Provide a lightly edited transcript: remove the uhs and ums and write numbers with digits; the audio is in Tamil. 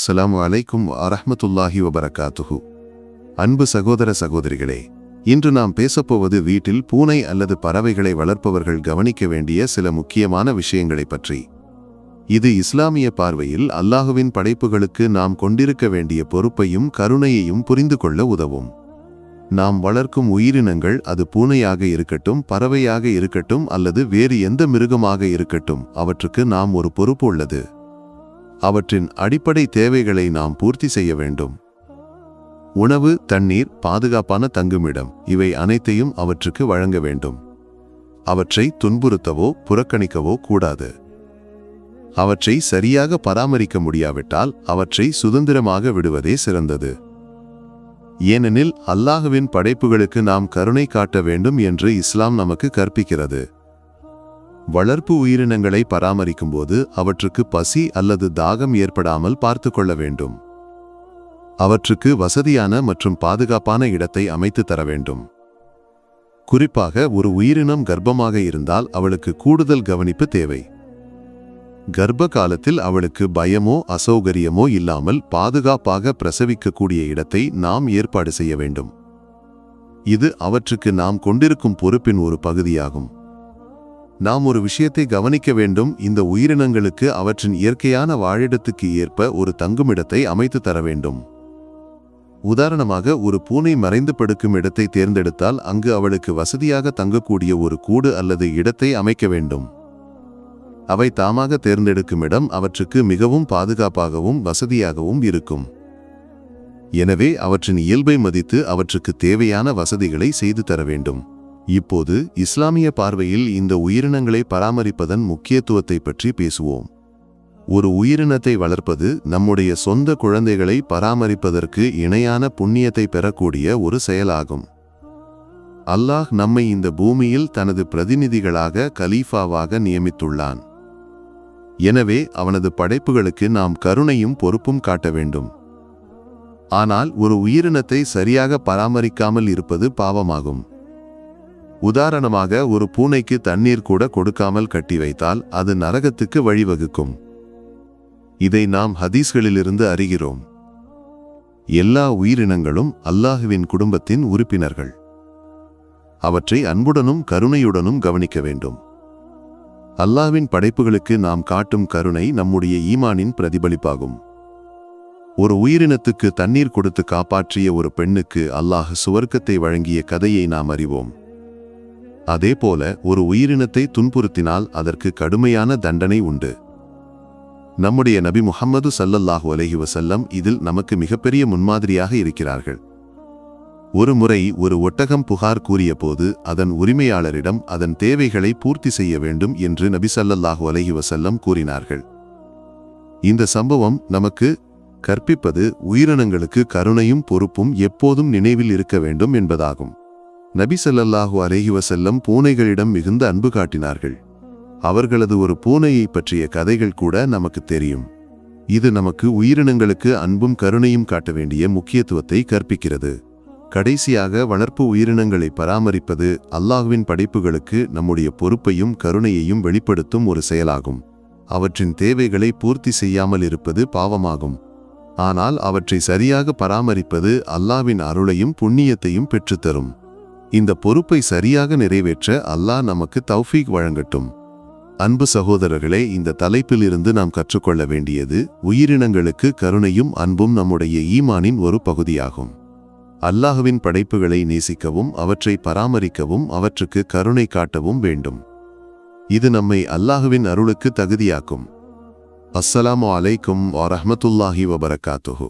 அஸ்ஸலாமு அலைக்கும் வரஹ்மத்துல்லாஹி வபரகாத்துஹு. அன்பு சகோதர சகோதரிகளே, இன்று நாம் பேசப்போவது வீட்டில் பூனை அல்லது பறவைகளை வளர்ப்பவர்கள் கவனிக்க வேண்டிய சில முக்கியமான விஷயங்களை பற்றி. இது இஸ்லாமிய பார்வையில் அல்லாஹுவின் படைப்புகளுக்கு நாம் கொண்டிருக்க வேண்டிய பொறுப்பையும் கருணையையும் புரிந்து கொள்ள உதவும். நாம் வளர்க்கும் உயிரினங்கள், அது பூனையாக இருக்கட்டும், பறவையாக இருக்கட்டும் அல்லது வேறு எந்த மிருகமாக இருக்கட்டும், அவற்றுக்கு நாம் ஒரு பொறுப்பு உள்ளது. அவற்றின் அடிப்படை தேவைகளை நாம் பூர்த்தி செய்ய வேண்டும். உணவு, தண்ணீர், பாதுகாப்பான தங்குமிடம், இவை அனைத்தையும் அவற்றுக்கு வழங்க வேண்டும். அவற்றை துன்புறுத்தவோ புறக்கணிக்கவோ கூடாது. அவற்றை சரியாக பராமரிக்க முடியாவிட்டால் அவற்றை சுதந்திரமாக விடுவதே சிறந்தது. ஏனெனில் அல்லாஹுவின் படைப்புகளுக்கு நாம் கருணை காட்ட வேண்டும் என்று இஸ்லாம் நமக்கு கற்பிக்கிறது. வளர்ப்பு உயிரினங்களை பராமரிக்கும்போது அவற்றுக்கு பசி அல்லது தாகம் ஏற்படாமல் பார்த்து கொள்ள வேண்டும். அவற்றுக்கு வசதியான மற்றும் பாதுகாப்பான இடத்தை அமைத்து தர வேண்டும். குறிப்பாக ஒரு உயிரினம் கர்ப்பமாக இருந்தால் அவளுக்கு கூடுதல் கவனிப்பு தேவை. கர்ப்ப காலத்தில் அவளுக்கு பயமோ அசௌகரியமோ இல்லாமல் பாதுகாப்பாக பிரசவிக்கக்கூடிய இடத்தை நாம் ஏற்பாடு செய்ய வேண்டும். இது அவற்றுக்கு நாம் கொண்டிருக்கும் பொறுப்பின் ஒரு பகுதியாகும். நாம் ஒரு விஷயத்தை கவனிக்க வேண்டும். இந்த உயிரினங்களுக்கு அவற்றின் இயற்கையான வாழிடத்துக்கு ஏற்ப ஒரு தங்குமிடத்தை அமைத்து தர வேண்டும். உதாரணமாக, ஒரு பூனை மறைந்து படுக்கும் இடத்தை தேர்ந்தெடுத்தால் அங்கு அவளுக்கு வசதியாக தங்கக்கூடிய ஒரு கூடு அல்லது இடத்தை அமைக்க வேண்டும். அவை தாமாக தேர்ந்தெடுக்கும் இடம் அவற்றுக்கு மிகவும் பாதுகாப்பாகவும் வசதியாகவும் இருக்கும். எனவே அவற்றின் இயல்பை மதித்து அவற்றுக்கு தேவையான வசதிகளை செய்து தர வேண்டும். இப்போது இஸ்லாமிய பார்வையில் இந்த உயிரினங்களை பராமரிப்பதன் முக்கியத்துவத்தை பற்றி பேசுவோம். ஒரு உயிரினத்தை வளர்ப்பது நம்முடைய சொந்த குழந்தைகளை பராமரிப்பதற்கு இணையான புண்ணியத்தை பெறக்கூடிய ஒரு செயலாகும். அல்லாஹ் நம்மை இந்த பூமியில் தனது பிரதிநிதிகளாக கலீஃபாவாக நியமித்துள்ளான். எனவே அவனது படைப்புகளுக்கு நாம் கருணையும் பொறுப்பும் காட்ட வேண்டும். ஆனால் ஒரு உயிரினத்தை சரியாக பராமரிக்காமல் இருப்பது பாவமாகும். உதாரணமாக, ஒரு பூனைக்கு தண்ணீர் கூட கொடுக்காமல் கட்டி வைத்தால் அது நரகத்துக்கு வழிவகுக்கும். இதை நாம் ஹதீஸ்களிலிருந்து அறிகிறோம். எல்லா உயிரினங்களும் அல்லாஹுவின் குடும்பத்தின் உறுப்பினர்கள். அவற்றை அன்புடனும் கருணையுடனும் கவனிக்க வேண்டும். அல்லாஹ்வின் படைப்புகளுக்கு நாம் காட்டும் கருணை நம்முடைய ஈமானின் பிரதிபலிப்பாகும். ஒரு உயிரினத்துக்கு தண்ணீர் கொடுத்து காப்பாற்றிய ஒரு பெண்ணுக்கு அல்லாஹ் சுவர்க்கத்தை வழங்கிய கதையை நாம் அறிவோம். அதேபோல ஒரு உயிரினத்தை துன்புறுத்தினால் அதற்கு கடுமையான தண்டனை உண்டு. நம்முடைய நபி முஹம்மது ஸல்லல்லாஹு அலைஹி வஸல்லம் இதில் நமக்கு மிகப்பெரிய முன்மாதிரியாக இருக்கிறார்கள். ஒரு முறை ஒரு ஒட்டகம் புகார் கூறிய போது அதன் உரிமையாளரிடம் அதன் தேவைகளை பூர்த்தி செய்ய வேண்டும் என்று நபி ஸல்லல்லாஹு அலைஹி வஸல்லம் கூறினார்கள். இந்த சம்பவம் நமக்கு கற்பிப்பது உயிரினங்களுக்கு கருணையும் பொறுப்பும் எப்போதும் நினைவில் இருக்க வேண்டும் என்பதாகும். நபி ஸல்லல்லாஹு அலைஹி வஸல்லம் பூனைகளிடம் மிகுந்த அன்பு காட்டினார்கள். அவர்களது ஒரு பூனையை பற்றிய கதைகள் கூட நமக்கு தெரியும். இது நமக்கு உயிரினங்களுக்கு அன்பும் கருணையும் காட்ட வேண்டிய முக்கியத்துவத்தை கற்பிக்கிறது. கடைசியாக, வளர்ப்பு உயிரினங்களை பராமரிப்பது அல்லாஹ்வின் படைப்புகளுக்கு நம்முடைய பொறுப்பையும் கருணையையும் வெளிப்படுத்தும் ஒரு செயலாகும். அவற்றின் தேவைகளை பூர்த்தி செய்யாமல் இருப்பது பாவமாகும். ஆனால் அவற்றை சரியாக பராமரிப்பது அல்லாஹ்வின் அருளையும் புண்ணியத்தையும் பெற்றுத்தரும். இந்த பொறுப்பை சரியாக நிறைவேற்ற அல்லாஹ் நமக்கு தௌஃபீக் வழங்கட்டும். அன்பு சகோதரர்களே, இந்த தலைப்பில் இருந்து நாம் கற்றுக்கொள்ள வேண்டியது, உயிரினங்களுக்கு கருணையும் அன்பும் நம்முடைய ஈமானின் ஒரு பகுதியாகும். அல்லாஹுவின் படைப்புகளை நேசிக்கவும் அவற்றை பராமரிக்கவும் அவற்றுக்கு கருணை காட்டவும் வேண்டும். இது நம்மை அல்லாஹுவின் அருளுக்கு தகுதியாக்கும். அஸ்ஸலாமு அலைக்கும் வரஹ்மத்துல்லாஹி வபரகாத்துஹு.